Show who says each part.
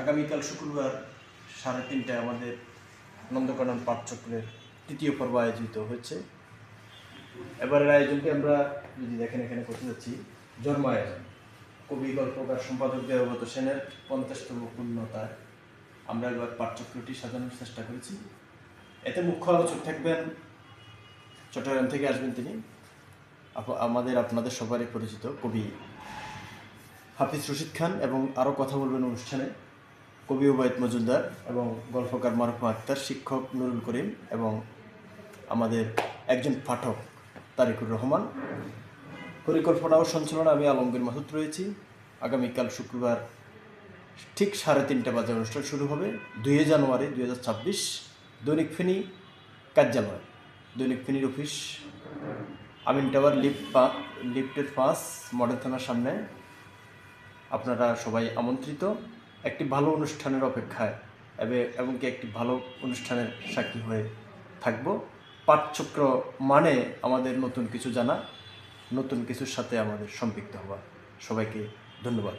Speaker 1: আগামীকাল শুক্রবার 3:30টায় আমাদের নন্দকানন পাঠচক্রের তৃতীয় পর্ব আয়োজিত হচ্ছে। এবারের আয়োজনটি আমরা যদি দেখেন এখানে করতে যাচ্ছি জন্ম আয়োজন। কবি গল্পকার সম্পাদক দেবব্রত সেনের 50তম পূর্ণতায় আমরা এবার পাঠচক্রটি সাজানোর চেষ্টা করেছি। এতে মুখ্য আলোচক থাকবেন, চট্টগ্রাম থেকে আসবেন তিনি, আপনাদের সবারই পরিচিত কবি হাফিজ রশিদ খান, এবং আরও কথা বলবেন অনুষ্ঠানে কবি ওবায়দ মজুমদার এবং গল্পকার মারুফা আক্তার, শিক্ষক নুরুল করিম এবং আমাদের একজন পাঠক তারিকুর রহমান। পরিকল্পনা ও সঞ্চালনা আমি আলমগীর মাসুদ রয়েছি। আগামীকাল শুক্রবার ঠিক 3:30 বাজে অনুষ্ঠান শুরু হবে। 2 জানুয়ারি 2026, দৈনিক ফেনী কার্যালয়, দৈনিক ফেনীর অফিস, আমিন টাওয়ার, লিফটের 5, মডেল থানার সামনে। আপনারা সবাই আমন্ত্রিত। একটি ভালো অনুষ্ঠানের অপেক্ষায় এবং একটি ভালো অনুষ্ঠানের সাক্ষী হয়ে থাকব। পাঠচক্র মানে আমাদের নতুন কিছু জানা, নতুন কিছুর সাথে আমাদের সম্পৃক্ত হওয়া। সবাইকে ধন্যবাদ।